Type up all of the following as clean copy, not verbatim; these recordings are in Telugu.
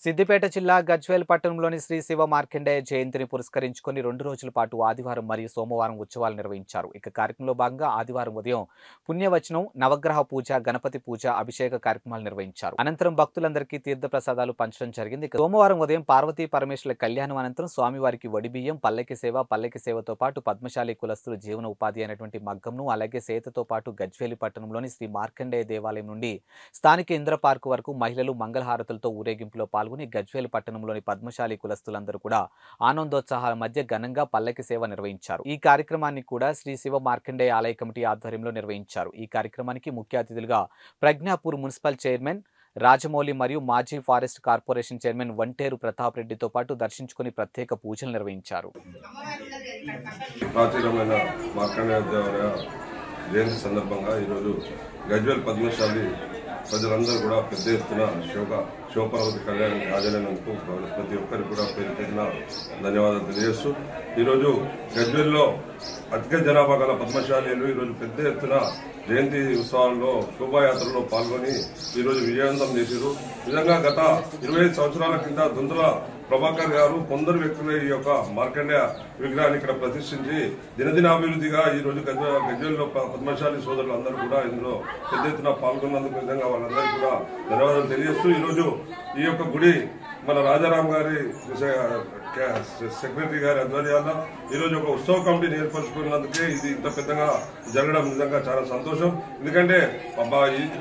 సిద్దిపేట జిల్లా గజ్వేల్ పట్టణంలోని శ్రీ శివ మార్కండేయ జయంతిని పురస్కరించుకొని 2 రోజుల పాటు ఆదివారం మరియు సోమవారం ఉత్సవాలు నిర్వహించారు. ఇక కార్యక్రమంలో భాగంగా ఆదివారం ఉదయం పుణ్యవచనం, నవగ్రహ పూజ, గణపతి పూజ, అభిషేక కార్యక్రమాలు నిర్వహించారు. అనంతరం భక్తులందరికీ తీర్థప్రసాదాలు పంచడం జరిగింది. ఇక సోమవారం ఉదయం పార్వతీ పరమేశ్వరుల కళ్యాణం అనంతరం స్వామివారికి వడిబియ్యం, పల్లకి సేవతో పాటు పద్మశాలి కులస్తుల జీవన ఉపాధి అయినటువంటి మగ్గంను, అలాగే సేతతో పాటు గజ్వేలి పట్టణంలోని శ్రీ మార్కండేయ దేవాలయం నుండి స్థానిక ఇంద్ర పార్క్ వరకు మహిళలు మంగళహారతులతో ఊరేగింపులో పాల్గొని గజ్వేల్ పట్టణంలోని పద్మశాలి కులస్తులందరూ కూడా ఆనందోత్సాహాల మధ్య ఘనంగా పల్లకి సేవ నిర్వహించారు. ఈ కార్యక్రమాన్ని కూడా శ్రీ శివ మార్కండేయ ఆలయ కమిటీ ఆధ్వర్యంలో నిర్వహించారు. ఈ కార్యక్రమానికి ముఖ్య అతిథులుగా ప్రజ్ఞాపూర్ మున్సిపల్ చైర్మన్ రాజమౌళి మరియు మాజీ forest corporation chairman Vanteru Pratap రెడ్డితో పాటు దర్శించుకుని ప్రత్యేక పూజలు నిర్వహించారు. ప్రాచీనమైన మార్కండేయ దేవాలయ జయంతి సందర్భంగా ఈరోజు గజ్వేల్ పద్మశాలి ప్రజలందరూ కూడా పెద్ద ఎత్తున శివపార్వతి కళ్యాణానికి హాజరైనందుకు ప్రతి ఒక్కరికి కూడా పేరు పేరున ధన్యవాదాలు తెలియజేస్తూ ఈరోజు గజ్వేల్లో అధిక జనాభా గల పద్మశాలీలు ఈరోజు పెద్ద ఎత్తున జయంతి ఉత్సవాల్లో శోభాయాత్రలో పాల్గొని ఈరోజు విజయవంతం చేశారు. నిజంగా గత 25 సంవత్సరాల కింద దుందుల ప్రభాకర్ గారు కొందరు వ్యక్తులు ఈ యొక్క మార్కండేయ విగ్రహాన్ని ఇక్కడ ప్రతిష్ఠించి దినదినాభివృద్ధిగా ఈ రోజు గజ్వేల్లో పద్మశాలి సోదరులు అందరూ కూడా ఇందులో పెద్ద ఎత్తున పాల్గొన్నందుకు నిజంగా వాళ్ళందరికీ కూడా ధన్యవాదాలు తెలియజేస్తూ ఈరోజు ఈ యొక్క గుడి మన రాజారాం గారి సెక్రటరీ గారి ఆధ్వర్యాల్లో ఈరోజు ఒక ఉత్సవ కమిటీని ఏర్పరచుకున్నందుకే ఇది ఇంత పెద్దగా జరగడం నిజంగా చాలా సంతోషం. ఎందుకంటే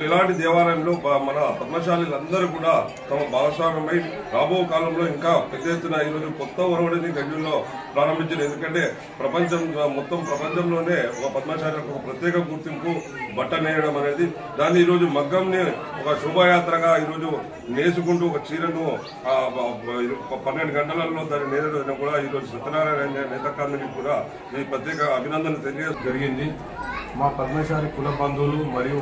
ఇలాంటి దేవాలయంలో మన పద్మశాలీలందరూ కూడా తమ భాగస్వామ్యమై రాబో కాలంలో ఇంకా పెద్ద ఎత్తున ఈరోజు కొత్త ఒరవడిని గజ్వేల్లో ప్రారంభించారు. ఎందుకంటే మొత్తం ప్రపంచంలోనే ఒక పద్మశాలకు ఒక ప్రత్యేక గుర్తింపు బట్ట నేయడం అనేది, దాన్ని ఈరోజు మగ్గంని ఒక శోభాయాత్రగా ఈరోజు నేసుకుంటూ ఒక చీరను 12 గంటలలో దాన్ని నేరడం కూడా ఈరోజు సత్యనారాయణ నేతకాండానికి కూడా ఈ ప్రత్యేక అభినందన తెలియజేయడం జరిగింది. మా పద్మశాలి కుల బంధువులు మరియు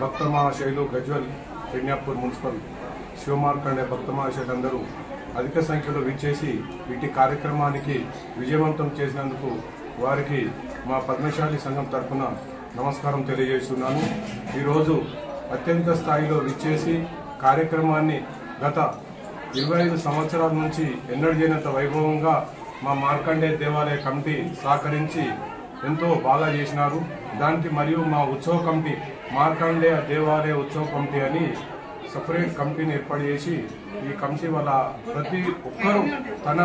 భక్త మహాశయులు గజ్వేల్ ప్రజ్ఞాపూర్ మున్సిపల్ శివమార్కండే భక్త మహాశయులందరూ అధిక సంఖ్యలో విచ్చేసి వీటి కార్యక్రమానికి విజయవంతం చేసినందుకు వారికి మా పద్మశాలి సంఘం తరఫున నమస్కారం తెలియజేస్తున్నాను. ఈరోజు అత్యంత స్థాయిలో విచ్చేసి కార్యక్రమాన్ని గత 25 సంవత్సరాల నుంచి ఎన్నడూ చేయనంత వైభవంగా మా మార్కండేయ దేవాలయ కమిటీ సహకరించి ఎంతో బాగా చేసినారు. దానికి మరియు మా ఉత్సవ కమిటీ మార్కండేయ దేవాలయ ఉత్సవ కమిటీ అని సపరేట్ కమిటీని ఏర్పాటు చేసి ఈ కమిటీ వల్ల ప్రతి ఒక్కరూ తన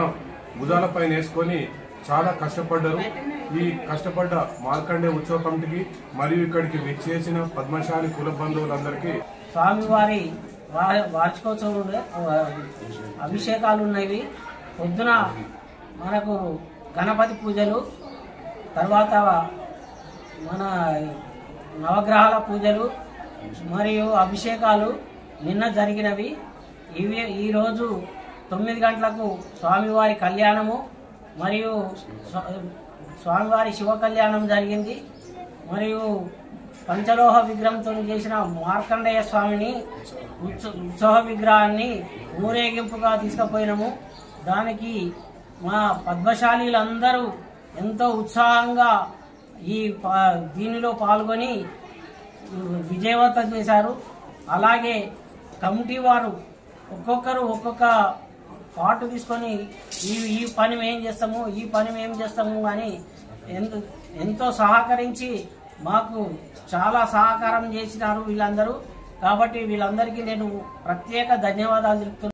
భుజాలపైన వేసుకొని చాలా కష్టపడ్డారు. ఈ కష్టపడ్డ మార్కండేయ ఉత్సవ కమిటీకి మరియు ఇక్కడికి విచ్చేసిన పద్మశాలి కుల బంధువులందరికీ స్వామివారి వార్షికోత్సవం అభిషేకాలు ఉన్నవి. పొద్దున మనకు గణపతి పూజలు, తర్వాత మన నవగ్రహాల పూజలు మరియు అభిషేకాలు నిన్న జరిగినవి. ఈరోజు 9 గంటలకు స్వామివారి కళ్యాణము మరియు స్వామివారి శివ కళ్యాణం జరిగింది. మరియు పంచలోహ విగ్రహంతో చేసిన మార్కండేయ స్వామిని ఉత్సవ విగ్రహాన్ని ఊరేగింపుగా తీసుకుపోయినాము. దానికి మా పద్మశాలీలందరూ ఎంతో ఉత్సాహంగా దీనిలో పాల్గొని విజయవంతం చేశారు. అలాగే కమిటీ వారు ఒక్కొక్కరు ఒక్కొక్క పాటు తీసుకొని ఈ పని మేము చేస్తాము, ఈ పని మేము చేస్తాము అని ఎంతో సహకరించి మాకు చాలా సహకారం చేసినారు వీళ్ళందరూ. కాబట్టి వీళ్ళందరికీ నేను ప్రత్యేక ధన్యవాదాలు తెలుపుతున్నాను.